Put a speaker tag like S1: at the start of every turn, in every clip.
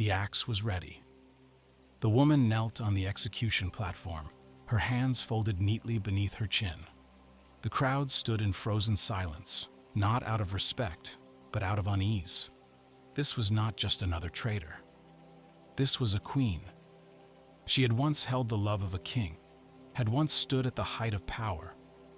S1: The axe was ready. The woman knelt on the execution platform, her hands folded neatly beneath her chin. The crowd stood in frozen silence, not out of respect, but out of unease. This was not just another traitor. This was a queen. She had once held the love of a king, had once stood at the height of power,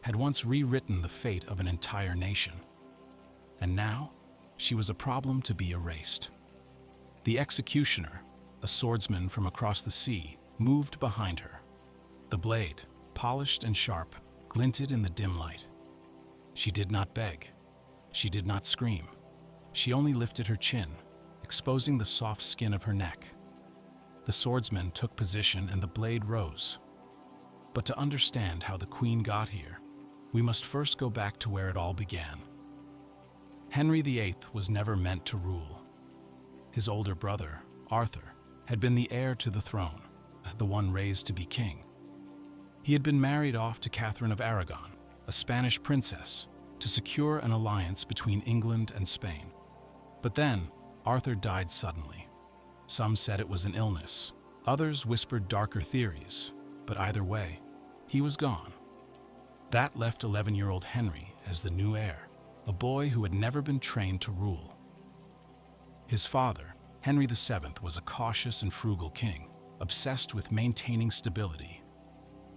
S1: had once rewritten the fate of an entire nation. And now, she was a problem to be erased. The executioner, a swordsman from across the sea, moved behind her. The blade, polished and sharp, glinted in the dim light. She did not beg. She did not scream. She only lifted her chin, exposing the soft skin of her neck. The swordsman took position and the blade rose. But to understand how the queen got here, we must first go back to where it all began. Henry VIII was never meant to rule. His older brother, Arthur, had been the heir to the throne, the one raised to be king. He had been married off to Catherine of Aragon, a Spanish princess, to secure an alliance between England and Spain. But then, Arthur died suddenly. Some said it was an illness, others whispered darker theories, but either way, he was gone. That left 11-year-old Henry as the new heir, a boy who had never been trained to rule. His father, Henry VII, was a cautious and frugal king, obsessed with maintaining stability.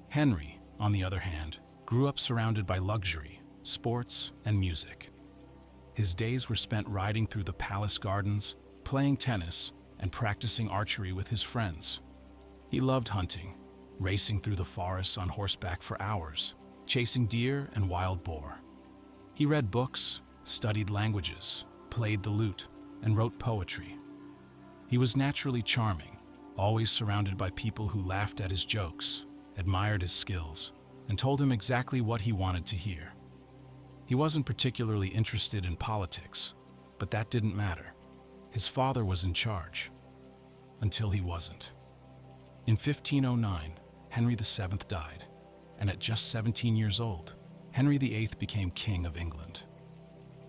S1: Henry, on the other hand, grew up surrounded by luxury, sports, and music. His days were spent riding through the palace gardens, playing tennis, and practicing archery with his friends. He loved hunting, racing through the forests on horseback for hours, chasing deer and wild boar. He read books, studied languages, played the lute, and wrote poetry. He was naturally charming, always surrounded by people who laughed at his jokes, admired his skills, and told him exactly what he wanted to hear. He wasn't particularly interested in politics, but that didn't matter. His father was in charge, until he wasn't. In 1509, Henry VII died, and at just 17 years old, Henry VIII became King of England.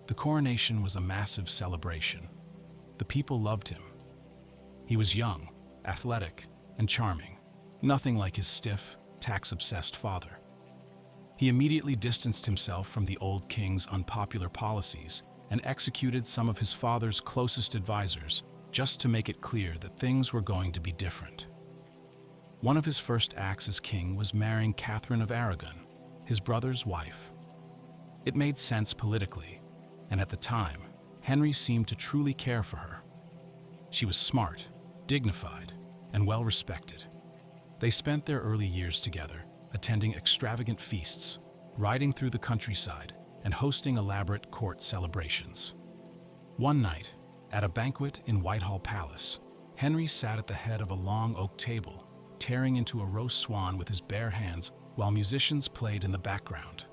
S1: The coronation was a massive celebration. The people loved him. He was young, athletic, and charming, nothing like his stiff, tax-obsessed father. He immediately distanced himself from the old king's unpopular policies and executed some of his father's closest advisors just to make it clear that things were going to be different. One of his first acts as king was marrying Catherine of Aragon, his brother's wife. It made sense politically, and at the time, Henry seemed to truly care for her. She was smart, dignified, and well-respected. They spent their early years together, attending extravagant feasts, riding through the countryside, and hosting elaborate court celebrations. One night, at a banquet in Whitehall Palace, Henry sat at the head of a long oak table, tearing into a roast swan with his bare hands while musicians played in the background.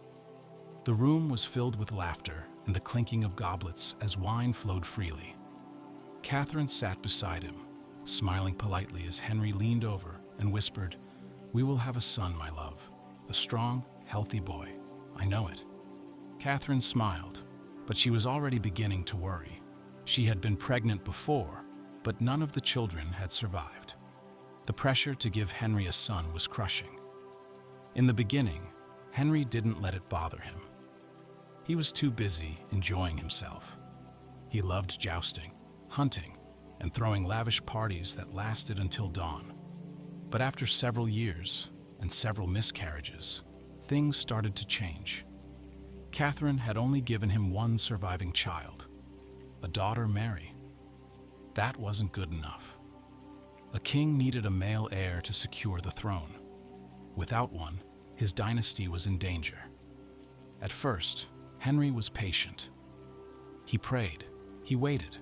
S1: The room was filled with laughter and the clinking of goblets as wine flowed freely. Catherine sat beside him, smiling politely as Henry leaned over and whispered, "We will have a son, my love, a strong, healthy boy. I know it." Catherine smiled, but she was already beginning to worry. She had been pregnant before, but none of the children had survived. The pressure to give Henry a son was crushing. In the beginning, Henry didn't let it bother him. He was too busy enjoying himself. He loved jousting, hunting, and throwing lavish parties that lasted until dawn. But after several years and several miscarriages, things started to change. Catherine had only given him one surviving child, a daughter, Mary. That wasn't good enough. A king needed a male heir to secure the throne. Without one, his dynasty was in danger. At first, Henry was patient. He prayed, he waited.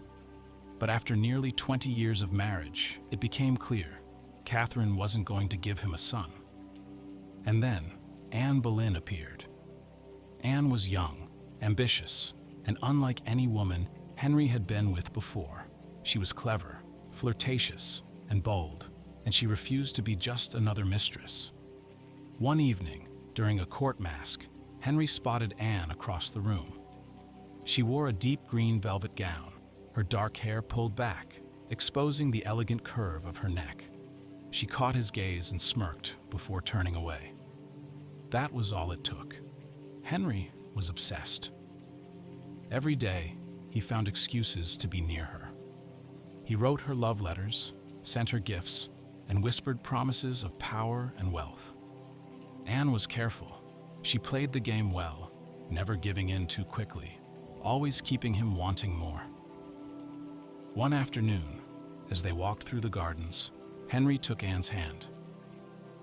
S1: But after nearly 20 years of marriage, it became clear Catherine wasn't going to give him a son. And then, Anne Boleyn appeared. Anne was young, ambitious, and unlike any woman Henry had been with before. She was clever, flirtatious, and bold, and she refused to be just another mistress. One evening, during a court masque, Henry spotted Anne across the room. She wore a deep green velvet gown, her dark hair pulled back, exposing the elegant curve of her neck. She caught his gaze and smirked before turning away. That was all it took. Henry was obsessed. Every day, he found excuses to be near her. He wrote her love letters, sent her gifts, and whispered promises of power and wealth. Anne was careful. She played the game well, never giving in too quickly, always keeping him wanting more. One afternoon, as they walked through the gardens, Henry took Anne's hand.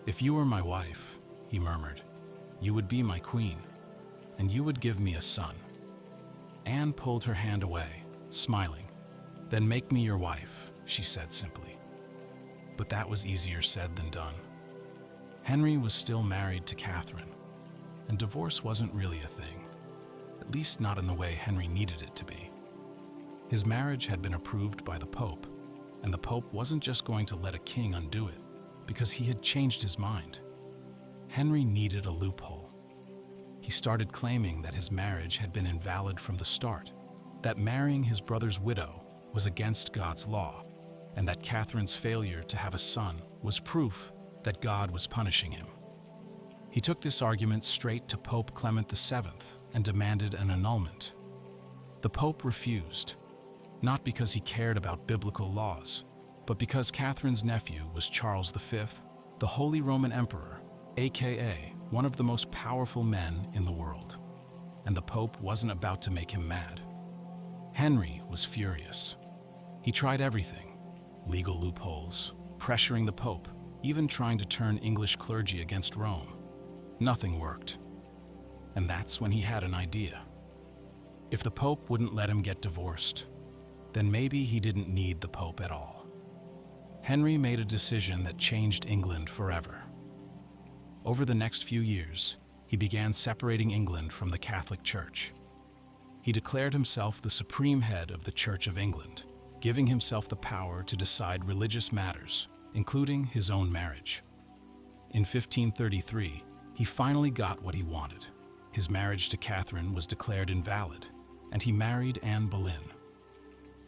S1: "If you were my wife," he murmured, "you would be my queen, and you would give me a son." Anne pulled her hand away, smiling. "Then make me your wife," she said simply. But that was easier said than done. Henry was still married to Catherine, and divorce wasn't really a thing, at least not in the way Henry needed it to be. His marriage had been approved by the Pope, and the Pope wasn't just going to let a king undo it, because he had changed his mind. Henry needed a loophole. He started claiming that his marriage had been invalid from the start, that marrying his brother's widow was against God's law, and that Catherine's failure to have a son was proof that God was punishing him. He took this argument straight to Pope Clement VII and demanded an annulment. The Pope refused, not because he cared about biblical laws, but because Catherine's nephew was Charles V, the Holy Roman Emperor, aka one of the most powerful men in the world. And the Pope wasn't about to make him mad. Henry was furious. He tried everything: legal loopholes, pressuring the Pope, even trying to turn English clergy against Rome. Nothing worked. And that's when he had an idea. If the Pope wouldn't let him get divorced, then maybe he didn't need the Pope at all. Henry made a decision that changed England forever. Over the next few years, he began separating England from the Catholic Church. He declared himself the supreme head of the Church of England, giving himself the power to decide religious matters, including his own marriage. In 1533, he finally got what he wanted. His marriage to Catherine was declared invalid, and he married Anne Boleyn.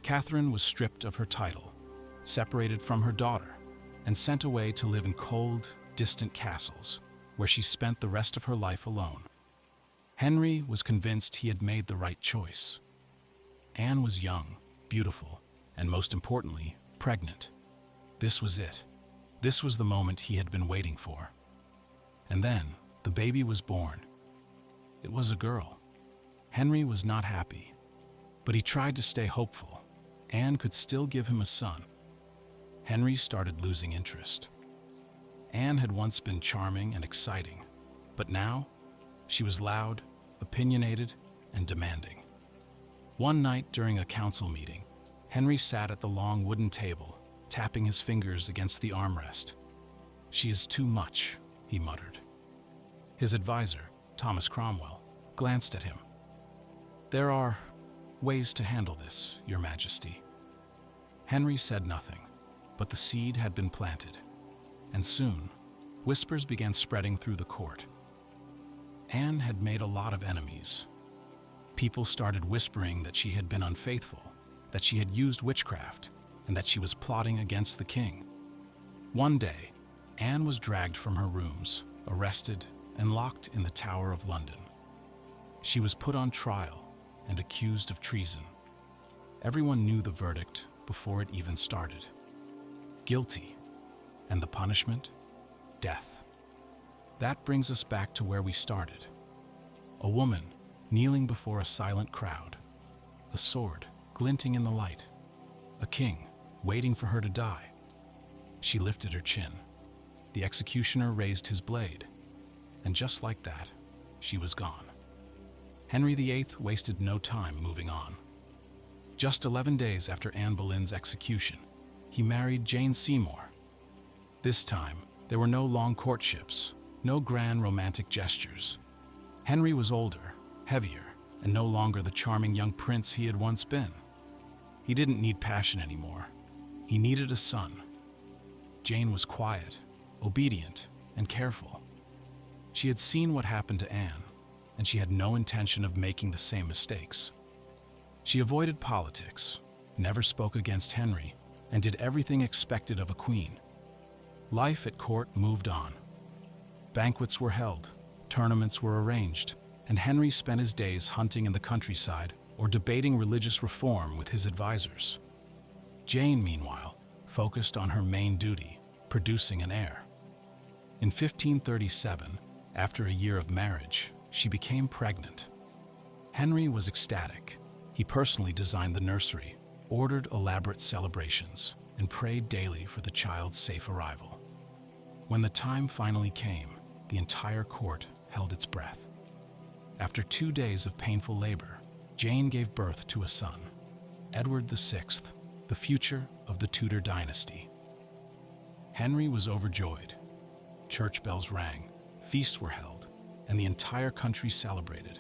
S1: Catherine was stripped of her title, separated from her daughter, and sent away to live in cold, distant castles, where she spent the rest of her life alone. Henry was convinced he had made the right choice. Anne was young, beautiful, and most importantly, pregnant. This was it. This was the moment he had been waiting for. And then, the baby was born. It was a girl. Henry was not happy, but he tried to stay hopeful. Anne could still give him a son. Henry started losing interest. Anne had once been charming and exciting, but now she was loud, opinionated, and demanding. One night during a council meeting, Henry sat at the long wooden table, tapping his fingers against the armrest. "She is too much," he muttered. His advisor, Thomas Cromwell, glanced at him. "There are ways to handle this, Your Majesty." Henry said nothing, but the seed had been planted, and soon, whispers began spreading through the court. Anne had made a lot of enemies. People started whispering that she had been unfaithful, that she had used witchcraft, and that she was plotting against the king. One day, Anne was dragged from her rooms, arrested, and locked in the Tower of London. She was put on trial and accused of treason. Everyone knew the verdict before it even started. Guilty. And the punishment? Death. That brings us back to where we started. A woman kneeling before a silent crowd. A sword glinting in the light. A king waiting for her to die. She lifted her chin. The executioner raised his blade. And just like that, she was gone. Henry VIII wasted no time moving on. Just 11 days after Anne Boleyn's execution, he married Jane Seymour. This time, there were no long courtships, no grand romantic gestures. Henry was older, heavier, and no longer the charming young prince he had once been. He didn't need passion anymore. He needed a son. Jane was quiet, obedient, and careful. She had seen what happened to Anne, and she had no intention of making the same mistakes. She avoided politics, never spoke against Henry, and did everything expected of a queen. Life at court moved on. Banquets were held, tournaments were arranged, and Henry spent his days hunting in the countryside or debating religious reform with his advisors. Jane, meanwhile, focused on her main duty, producing an heir. In 1537, after a year of marriage, she became pregnant. Henry was ecstatic. He personally designed the nursery, ordered elaborate celebrations, and prayed daily for the child's safe arrival. When the time finally came, the entire court held its breath. After 2 days of painful labor, Jane gave birth to a son, Edward VI, the future of the Tudor dynasty. Henry was overjoyed. Church bells rang, feasts were held, and the entire country celebrated.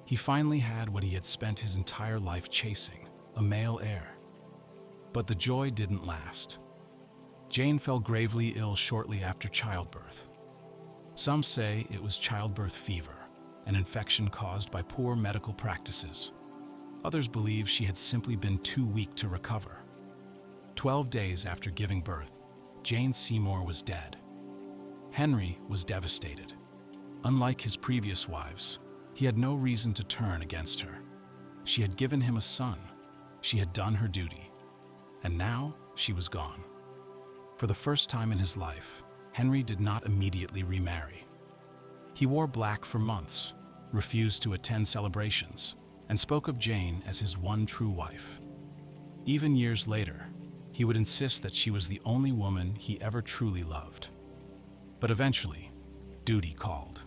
S1: He finally had what he had spent his entire life chasing, a male heir. But the joy didn't last. Jane fell gravely ill shortly after childbirth. Some say it was childbirth fever, an infection caused by poor medical practices. Others believe she had simply been too weak to recover. 12 days after giving birth, Jane Seymour was dead. Henry was devastated. Unlike his previous wives, he had no reason to turn against her. She had given him a son. She had done her duty. And now she was gone. For the first time in his life, Henry did not immediately remarry. He wore black for months, refused to attend celebrations, and spoke of Jane as his one true wife. Even years later, he would insist that she was the only woman he ever truly loved. But eventually, duty called.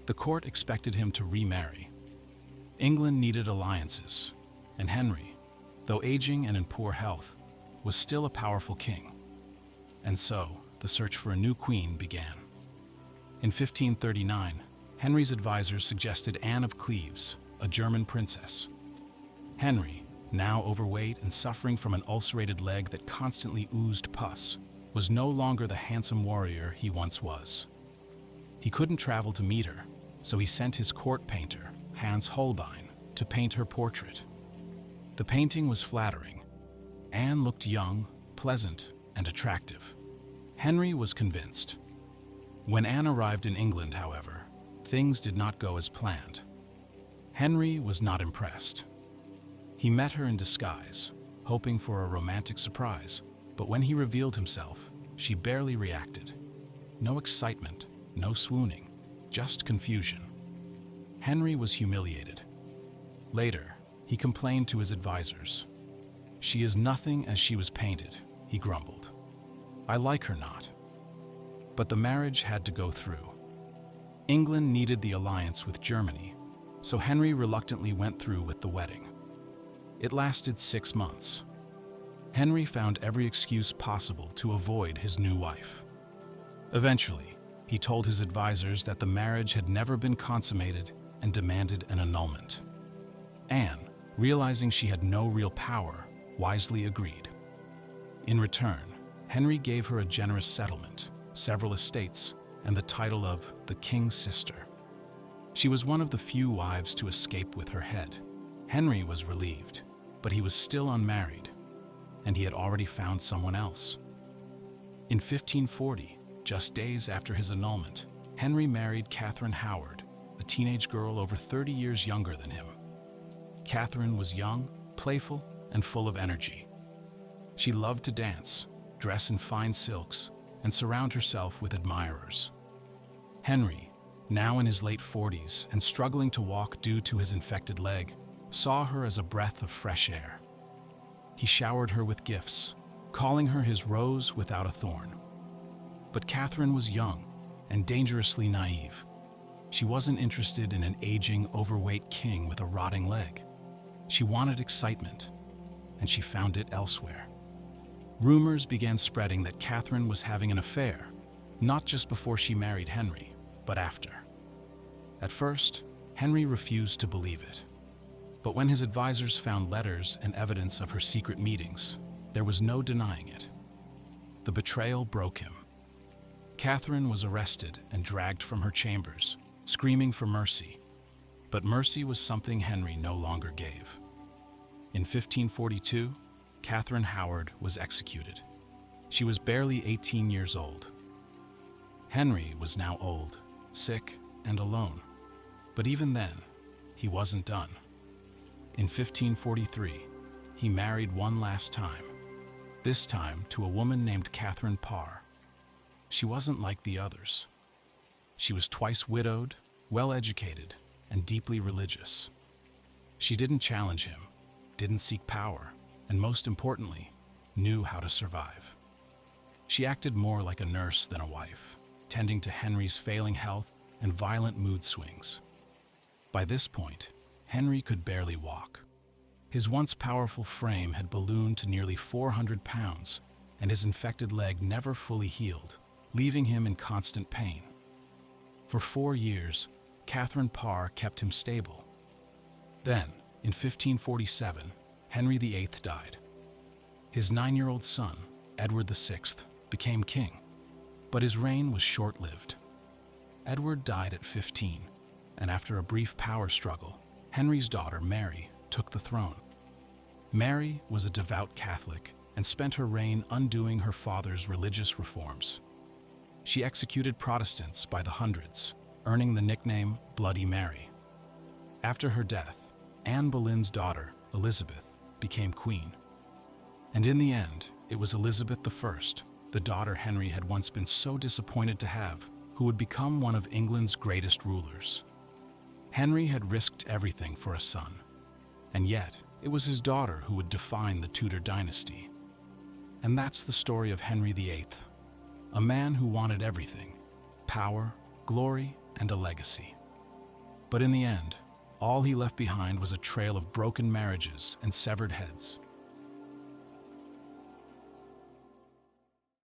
S1: The court expected him to remarry. England needed alliances, and Henry, though aging and in poor health, was still a powerful king. And so, the search for a new queen began. In 1539, Henry's advisors suggested Anne of Cleves, a German princess. Henry, now overweight and suffering from an ulcerated leg that constantly oozed pus, was no longer the handsome warrior he once was. He couldn't travel to meet her, so he sent his court painter, Hans Holbein, to paint her portrait. The painting was flattering. Anne looked young, pleasant, and attractive. Henry was convinced. When Anne arrived in England, however, things did not go as planned. Henry was not impressed. He met her in disguise, hoping for a romantic surprise, but when he revealed himself, she barely reacted. No excitement, no swooning, just confusion. Henry was humiliated. Later, he complained to his advisors. "She is nothing as she was painted," he grumbled. "I like her not." But the marriage had to go through. England needed the alliance with Germany, so Henry reluctantly went through with the wedding. It lasted 6 months. Henry found every excuse possible to avoid his new wife. Eventually, he told his advisors that the marriage had never been consummated and demanded an annulment. Anne, realizing she had no real power, wisely agreed. In return, Henry gave her a generous settlement, several estates, and the title of the King's Sister. She was one of the few wives to escape with her head. Henry was relieved, but he was still unmarried, and he had already found someone else. In 1540, just days after his annulment, Henry married Catherine Howard, a teenage girl over 30 years younger than him. Catherine was young, playful, and full of energy. She loved to dance, dress in fine silks, and surround herself with admirers. Henry, now in his late 40s and struggling to walk due to his infected leg, saw her as a breath of fresh air. He showered her with gifts, calling her his rose without a thorn. But Catherine was young and dangerously naive. She wasn't interested in an aging, overweight king with a rotting leg. She wanted excitement, and she found it elsewhere. Rumors began spreading that Catherine was having an affair, not just before she married Henry, but after. At first, Henry refused to believe it. But when his advisors found letters and evidence of her secret meetings, there was no denying it. The betrayal broke him. Catherine was arrested and dragged from her chambers, screaming for mercy. But mercy was something Henry no longer gave. In 1542, Catherine Howard was executed. She was barely 18 years old. Henry was now old, sick, and alone. But even then, he wasn't done. In 1543, he married one last time, this time to a woman named Catherine Parr. She wasn't like the others. She was twice widowed, well-educated, and deeply religious. She didn't challenge him, didn't seek power, and most importantly, knew how to survive. She acted more like a nurse than a wife, tending to Henry's failing health and violent mood swings. By this point, Henry could barely walk. His once powerful frame had ballooned to nearly 400 pounds, and his infected leg never fully healed, leaving him in constant pain. For 4 years, Catherine Parr kept him stable. Then, in 1547, Henry VIII died. His 9-year-old son, Edward VI, became king, but his reign was short-lived. Edward died at 15, and after a brief power struggle, Henry's daughter, Mary, took the throne. Mary was a devout Catholic and spent her reign undoing her father's religious reforms. She executed Protestants by the hundreds, earning the nickname Bloody Mary. After her death, Anne Boleyn's daughter, Elizabeth, became queen. And in the end, it was Elizabeth I, the daughter Henry had once been so disappointed to have, who would become one of England's greatest rulers. Henry had risked everything for a son, and yet it was his daughter who would define the Tudor dynasty. And that's the story of Henry VIII, a man who wanted everything: power, glory, and a legacy. But in the end, all he left behind was a trail of broken marriages and severed heads.